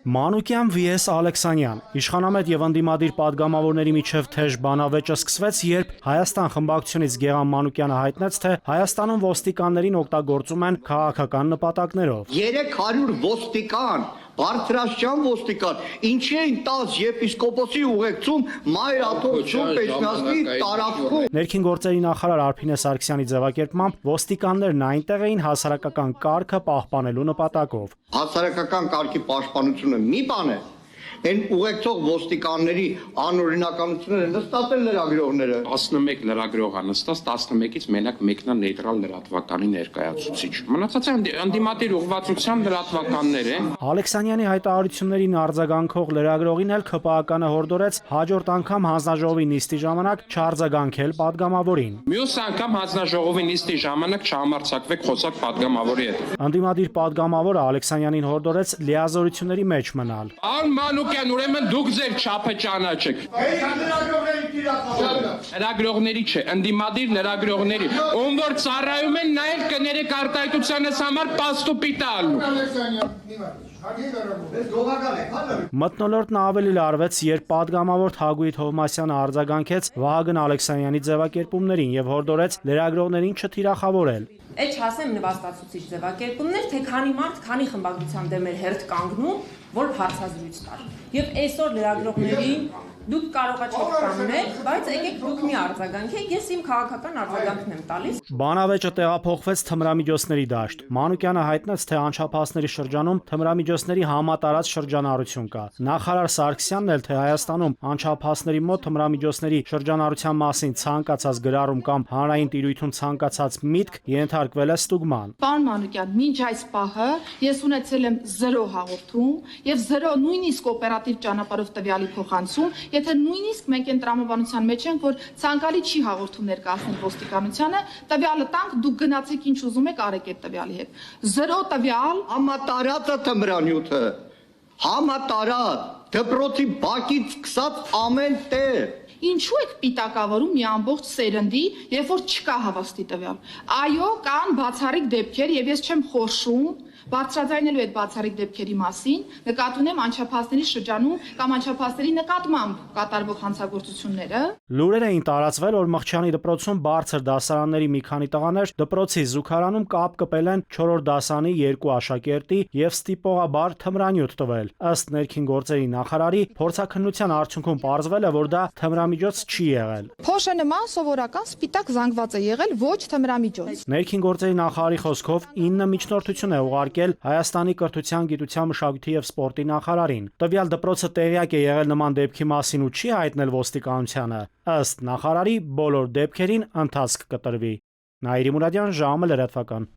Մանուկյան vs Ալեքսանյան։ Իշխանամետ եւ ընդդիմադիր падգամավորների միջև թեժ բանավեճը սկսվեց, երբ Հայաստան խմբակցությունից Գեղամ Մանուկյանը հայտնեց, թե Հայաստանում ոստիկաններին օգտագործում են քաղաքական նպատակներով։ 300 ոստիկան, բարձրաստիճան ոստիկան, ինչի են 10 եպիսկոպոսի ուղեկցում Մայր Աթոռ Պեչնասի տարածքում։ Ներքին գործերի նախարար Արփինե Սարգսյանի ձևակերպմամբ ոստիկաններն այնտեղ էին հասարակական կարգը պահպանելու նպատակով։ Հասարակական կարգի պաշտպանությունը մի բան է, այն ուղեկցող ոստիկանների անօրինականությունները նստատել լրագրողները։ 11 լրագրող է նստած, 11-ից մենակ մեկն է նեյտրալ լրատվականի ներկայացուցիչ։ Մնացածը ընդդիմադիր ուղղվածության լրատվականներ են։ Ալեքսանյանի հայտարարություններին արձագանքող լրագրողին էլ ԿՊԱԿ-ը հորդորեց հաջորդ անգամ հանձնաժողովի նիստի ժամանակ չարձագանքել падգամավորին։ Մյուս անգամ հանձնաժողովի նիստի ժամանակ չհամարձակվեք խոսակ падգամավորի հետ։ Ընդդիմադիր падգամավորը Ալեքսանյանին հորդորեց լիազորությունների մեջ մնալ։ Մանուկյան, ուրեմն դուք ձեր չափը ճանաչեք։ Լրագրողների չէ, ընդդիմադիր լրագրողների, ում որ ծառայում են նայել կներեք արտահայտությանս համար պաստուպի տալու։ Մթնոլորտն ավելի լարվեց, երբ падգամավոր Թագուհի Թովմասյանը արձագանքեց Վահագն Ալեքսանյանի ձևակերպումներին եւ հորդորեց լրագրողներին չթիրախավորել։ Այդ չասեմ նվաստացուցիչ ձևակերպումներ, թե քանի մարդ, քանի խմբագրության դեմ էր հերթ կանգնում, որ հարցազրույց տար։ Եվ այսօր լրագրողներին դուք կարող եք կանգնել, բայց եկեք դուք մի արձագանքեք, ես իմ քաղաքական արձագանքն եմ տալիս։ Բանավեճը տեղափոխվեց թմրամիջոցների դաշտ։ Մանուկյանը հայտնեց, թե անչափահասների շրջանում թմրամիջոցների համատարած շրջանառություն կա։ Նախարար Սարգսյանն էլ, թե Հայաստանում անչափահասների մոտ թմրամիջոցների շրջանառության մասին ցանկացած գրառում կամ հանրային տիրույթում ցանկացած միտք ենթարկվել է ստուգման։ Պարոն Մանուկյան, մինչ այս պահը ես ունեցել եմ 0 հաղորդում եւ 0 նույնիսկ օպերատիվ ճանապարհով տվյալի փոխանցում, եթե նույնիսկ մենք այն տրամաբանության մեջ ենք, որ ցանկալի չի հաղորդում ներկայացնել ոստիկանությանը, տվյալը տանք, դուք գնացեք ինչ ուզում եք արեք այդ տվյալի հետ։ 0 տվյալ, Համատարած է թմրանյութը, համատարած, դպրոցի բակից սկսած ամեն տեղ։ ինչու եք պիտակավորում մի ամբողջ սերնդի, երբ որ չկա հավաստի տվյալ։ Այո, կան բացառիկ դեպքեր եւ ես չեմ խորշում բարձրաձայնելու այդ բացառիկ դեպքերի մասին, նկատի ունեմ անչափահասների շրջանում կամ անչափահասների նկատմամբ կատարվող հանցագործությունները։ Լուրեր էին տարածվել, որ Մղչյանի դպրոցում բարձր դասարանների մի քանի տղաներ դպրոցի զուգարանում կապ կպել են 4-րդ դասանի 2 աշակերտի եւ ստիպողաբար թմրանյութ տվել։ Ըստ ներքին գործերի նախարարի, փորձաքննության արդյունքում պարզվել է, որ դա թմրամիջոց չի եղել։ Փոշը նման սովորական սպիտակ զանգված է եղել, ոչ թմրամիջոց։ Ներքին գործերի նախարարի խոսքով 9 միջնորդություն է ուղարկել Հայաստանի կրթության, գիտության, մշակույթի եւ սպորտի նախարարին։ Տվյալ դպրոցը տեղյակ է եղել նման դեպքի մասին ու չի հայտնել ոստիկանությանը։ Ըստ նախարարի, բոլոր դեպքերին ընթացք կտրվի։ Նաիրի Մուրադյան, ժամը լրատվական։